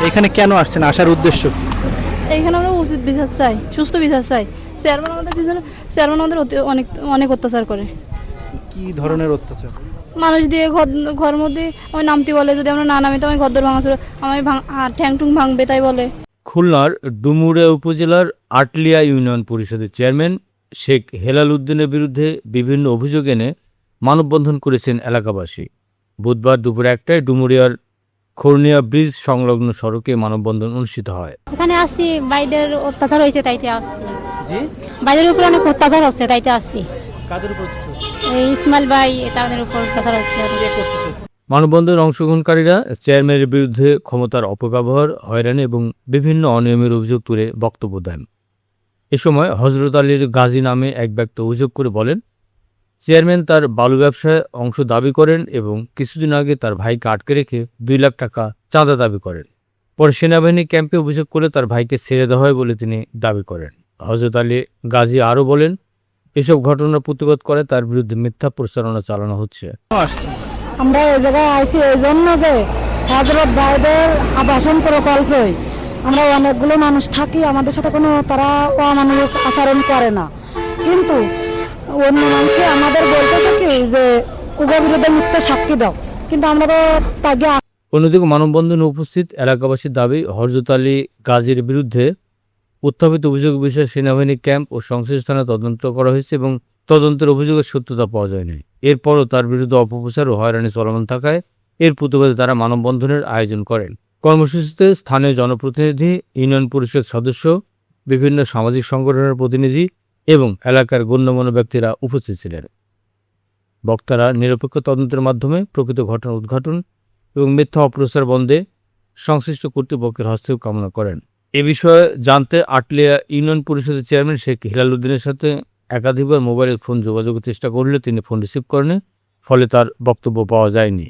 এখানে কেন আসছেন, আসার উদ্দেশ্য কি? এইখানে আমরা উচিত বিচার চাই, সুস্থ বিচার চাই। চেয়ারম্যান আমাদের পিছনে, চেয়ারম্যান আমাদের অনেক অনেক অত্যাচার করে। কি ধরনের অত্যাচার? মানুষ দিয়ে ঘর মধ্যে আমি নামতে বলে, যদি আমরা না নামি তো আমি ঘর দর ভাঙা ছিল, আমি ঠ্যাং টুং ভাঙবে তাই বলে। খুলনার ডুমুরিয়া উপজেলার আটলিয়া ইউনিয়ন পরিষদের চেয়ারম্যান শেখ হেলাল উদ্দিনের বিরুদ্ধে বিভিন্ন অভিযোগ এনে মানববন্ধন করেছেন এলাকাবাসী। বুধবার দুপুর 1টায় ডুমুরিয়ার খর্নিয়া ব্রিজ সংলগ্ন সড়কে মানববন্ধন অনুষ্ঠিত হয়। এখানে আসছি, বাইরের অত্যাচার হয়েছে তাইতে আসছি। জি, বাইরের উপর অনেক অত্যাচার হচ্ছে তাইতে আসছি। কাদের উপর? এই ইসমাইল ভাই তাদের উপর অত্যাচার হচ্ছে। মানববন্ধনে অংশগ্রহণকারীরা চেয়ারম্যানের বিরুদ্ধে ক্ষমতার অপব্যবহার, হয়রানি এবং বিভিন্ন অনিয়মের অভিযোগ তুলে বক্তব্য দেন। এ সময় হজরত আলীর গাজী নামে এক ব্যক্তি অভিযোগ করে বলেন, চেয়ারম্যান তার বালু ব্যবসায় অংশ দাবি করেন এবং কিছুদিন আগে তার ভাইকে আটকে রেখে 2 লাখ টাকা চাঁদা দাবি করেন। পরে সেনাবাহিনী ক্যাম্পে অভিযোগ করে তার ভাইকে ছেড়ে দেওয়া হয় বলে তিনি দাবি করেন। হজরত আলী গাজী আরও বলেন, এসব ঘটনার প্রতিবাদ করে তার বিরুদ্ধে মিথ্যা প্রচারণা চালানো হচ্ছে। আমরা এই জায়গায় আইছি এই জন্য যে হযরত ভাইদের আবাসন প্রকল্পে আমরা অনেকগুলো মানুষ থাকি, আমাদের সাথে কোনো তারা অমানবিক আচরণ করে না, কিন্তু অন্য মানুষে আমাদের বলতেছে কি যে উগ্র বিরুদ্ধে মিথ্যা সাক্ষী দাও, কিন্তু আমরা তো তাকে। অন্যদিকে মানববন্ধনে উপস্থিত এলাকাবাসীর দাবি, হযরত আলী গাজীর বিরুদ্ধে উত্থাপিত অভিযোগ বিষয়ে সেনাবাহিনী ক্যাম্প ও সংশ্লিষ্ট থানায় তদন্ত করা হয়েছে এবং তদন্তের অভিযোগের সত্যতা পাওয়া যায়নি। এরপরও তার বিরুদ্ধে অপপ্রচার ও হয়রানি চলমান থাকায় এর প্রতিবাদে তারা মানববন্ধনের আয়োজন করেন। কর্মসূচিতে স্থানীয় জনপ্রতিনিধি, ইউনিয়ন পরিষদ সদস্য, বিভিন্ন সামাজিক সংগঠনের প্রতিনিধি এবং এলাকার গণ্যমান্য ব্যক্তিরা উপস্থিত ছিলেন। বক্তারা নিরপেক্ষ তদন্তের মাধ্যমে প্রকৃত ঘটনা উদ্ঘাটন এবং মিথ্যা অপপ্রচার বন্ধে সংশ্লিষ্ট কর্তৃপক্ষের হস্তক্ষেপ কামনা করেন। এ বিষয়ে জানতে আটলিয়া ইউনিয়ন পরিষদের চেয়ারম্যান শেখ হেলাল উদ্দিনের সাথে একাধিকবার মোবাইলে ফোন যোগাযোগের চেষ্টা করলে তিনি ফোন রিসিভ করেন, ফলে তার বক্তব্য পাওয়া যায়নি।